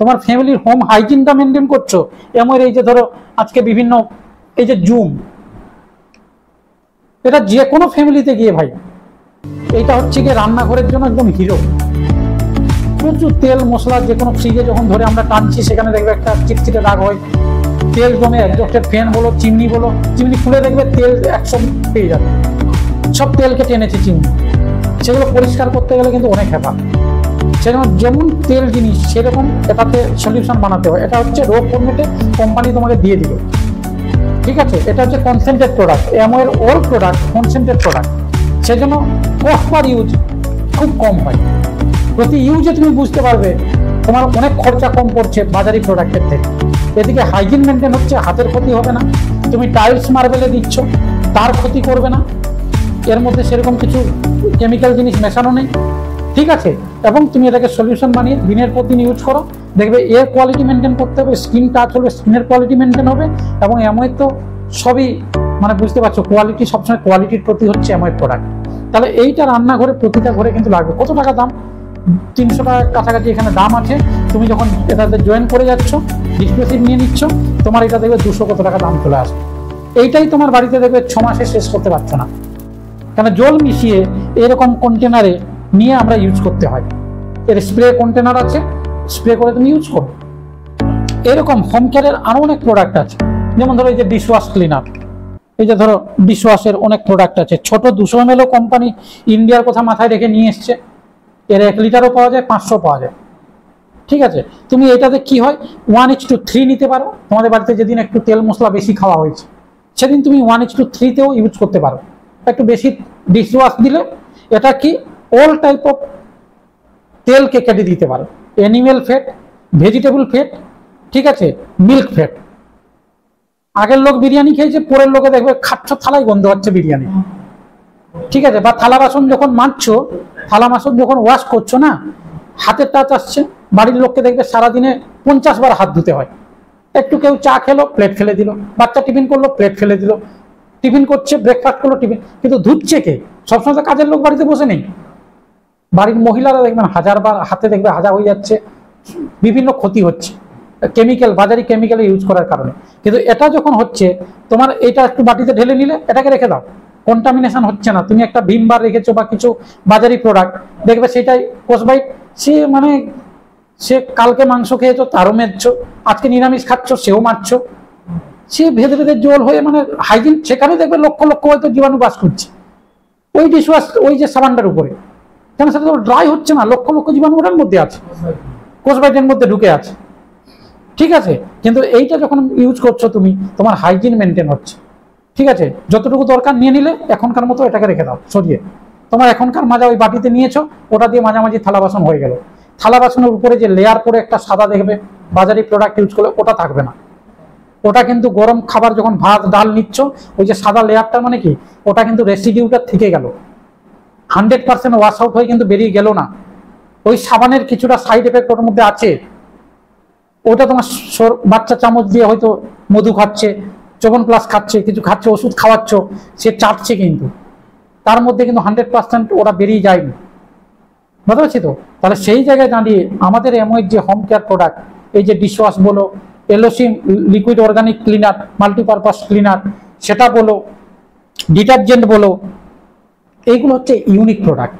তোমার ফ্যামিলির home হাইজিনটা maintain করছো, এমন এই যে ধরো আজকে বিভিন্ন এই যে জুম, এটা যে কোনো ফ্যামিলিতে গিয়ে ভাই এইটা হচ্ছে গিয়ে রান্নাঘরের জন্য একদম হিরো। প্রচুর তেল মশলা, যে কোনো ফ্রিজে যখন ধরে আমরা টানছি সেখানে দেখবে একটা চিটচিটে দাগ হয়, তেল জমে একজস্টের ফ্যান বলো চিমনি বলো, চিমনি খুলে দেখবে তেল 100 পেয়ে যাবে, সব তেলকে টেনেছে চিমনি। সেগুলো পরিষ্কার করতে গেলে কিন্তু অনেক হ্যাপা। সেরকম যেমন তেল জিনিস সেরকম এটাতে সলিউশন বানাতে হয়। এটা হচ্ছে রো ফর্মেটে কোম্পানি তোমাকে দিয়ে দিল, ঠিক আছে। এটা হচ্ছে কনসেন্ট্রেট প্রোডাক্ট, এমওয়ের অল প্রোডাক্ট কনসেন্ট্রেট প্রোডাক্ট, সেজন্য কস্ট পার ইউজ খুব কম হয়। প্রতি ইউজে তুমি বুঝতে পারবে তোমার অনেক খরচা কম পড়ছে বাজারি প্রোডাক্টের থেকে। এদিকে হাইজিন মেনটেন হচ্ছে, হাতের ক্ষতি হবে না, তুমি টাইলস মার্বেলে দিচ্ছ তার ক্ষতি করবে না, এর মধ্যে সেরকম কিছু কেমিক্যাল জিনিস মেশানো নেই, ঠিক আছে। এবং তুমি এটাকে সলিউশন বানিয়ে দিনের পর দিন ইউজ করো, দেখবে এর কোয়ালিটি মেনটেন করতে হবে, স্কিন টাচ হবে, স্কিনের কোয়ালিটি মেনটেন হবে। এবং এমওয়ের তো সবই মানে বুঝতে পারছো, কোয়ালিটি সবসময় কোয়ালিটির প্রতি হচ্ছে এমওয়ের প্রোডাক্ট। তাহলে এইটা রান্নাঘরে প্রতিটা ঘরে কিন্তু লাগবে। কত টাকা দাম? 300 টাকার কাছাকাছি এখানে দাম আছে। তুমি যখন এটাতে জয়েন করে যাচ্ছ, ডিসপ্লেসিভ নিয়ে নিচ্ছ, তোমার এটা দেখবে 200 কত টাকা দাম চলে আসবে। এইটাই তোমার বাড়িতে দেখবে 6 মাসে শেষ করতে পারছো না, কেন জল মিশিয়ে এরকম কন্টেনারে নিয়ে আমরা ইউজ করতে হয়। এর স্প্রে কন্টেনার আছে, স্প্রে করে তুমি ইউজ করো। এরকম হোম কেয়ারের আরো অনেক প্রোডাক্ট আছে, যেমন ধরো এই যে ডিশওয়াশ ক্লিনার, এই যে ধরো ডিশওয়াশের অনেক প্রোডাক্ট আছে। ছোট 200 ml কোম্পানি ইন্ডিয়ার কথা মাথায় রেখে নিয়ে এসছে। এর 1 লিটারও পাওয়া যায়, 500 পাওয়া যায়, ঠিক আছে। তুমি এটাতে কি হয় 1:3 নিতে পারো। তোমাদের বাড়িতে যেদিন একটু তেল মশলা বেশি খাওয়া হয়েছে সেদিন তুমি 1:3তেও ইউজ করতে পারো। একটু বেশি ডিশওয়াশ দিলে এটা কি অল টাইপ অফ তেলকে কেটে দিতে পারো, অ্যানিমেল ফ্যাট, ভেজিটেবল ফ্যাট, ঠিক আছে, মিল্ক ফ্যাট। আগের লোক বিরিয়ানি খেয়েছে, পরের লোকে দেখবে খাচ্ছ থালায় গন্ধ হচ্ছে বিরিয়ানি, ঠিক আছে। বা থালা বাসন যখন মাজছো, থালা বাসন যখন ওয়াশ করছো না, হাতের টাচ আসছে। বাড়ির লোককে দেখবে সারাদিনে 50 বার হাত ধুতে হয়। একটু কেউ চা খেলো, প্লেট ফেলে দিল, বাচ্চা টিফিন করলো, প্লেট ফেলে দিল, টিফিন করছে, ব্রেকফাস্ট করলো, টিফিন। কিন্তু ধুচ্ছে কে? সবসময় তো কাজের লোক বাড়িতে বসে নেই। বাড়ির মহিলারা দেখবেন 1000 বার হাতে দেখবে হাজা হয়ে যাচ্ছে, বিভিন্ন ক্ষতি হচ্ছে কেমিক্যাল, বাজারি কেমিক্যাল ইউজ করার কারণে। কিন্তু এটা যখন হচ্ছে, তোমার এটা একটু বাটিতে ঢেলে নিলে এটাকে রেখে দাও, কন্টামিনেশন হচ্ছে না। তুমি একটা ভিম বার রেখেছো বা কিছু বাজারি প্রোডাক্ট দেখবে সেটাই কোষবাইট, সে মানে সে কালকে মাংস খেয়েছো তারও মেজছো, আজকে নিরামিষ খাচ্ছ সেও মারছো, সে ভেদে ভেদে জল হয়ে মানে হাইজিন। সেখানে দেখবে লক্ষ লক্ষ হয়তো জীবাণু বাস করছে ওই ডিশওয়াশ, ওই যে সাবানটার উপরে, কেন সেটা তো ড্রাই হচ্ছে না, লক্ষ লক্ষ জীবাণু ওটার মধ্যে আছে, কোষবাইটের মধ্যে ঢুকে আছে, ঠিক আছে। কিন্তু এইটা যখন ইউজ করছো তুমি, তোমার হাইজিন মেনটেন হচ্ছে, ঠিক আছে। যতটুকু দরকার নিয়ে নিলে, এখনকার মতো এটাকে রেখে দাও সরিয়ে। তোমার এখনকার মাজা ওই বাটিতে নিয়েছো, ওটা দিয়ে মাঝামাঝি থালা বাসন হয়ে গেল। থালা বাসনের উপরে যে লেয়ার করে একটা সাদা দেখবে বাজারি প্রোডাক্ট ইউজ করলে, ওটা থাকবে না। ওটা কিন্তু গরম খাবার যখন ভাত ডাল নিচ্ছ, ওই যে সাদা লেয়ারটা মানে কি, ওটা কিন্তু রেসিডিউটা থেকে গেল, 100% ওয়াশ আউট হয়ে কিন্তু বেরিয়ে গেল না। ওই সাবানের কিছুটা সাইড এফেক্ট ওর মধ্যে আছে। ওটা তোমার বাচ্চা চামচ দিয়ে হয়তো মধু খাচ্ছে, চবন প্লাস খাচ্ছে, কিছু খাচ্ছে, ওষুধ খাওয়াচ্ছ, সে চাটছে, কিন্তু তার মধ্যে কিন্তু 100% ওরা বেরিয়ে যায়নি, বুঝতে পারছি তো। তাহলে সেই জায়গায় দাঁড়িয়ে আমাদের এমওয়ের যে হোম কেয়ার প্রোডাক্ট, এই যে ডিশওয়াশ বলো, LOC liquid organic cleaner, multipurpose cleaner সেটা বলো, ডিটারজেন্ট বলো, এইগুলো হচ্ছে ইউনিক প্রোডাক্ট।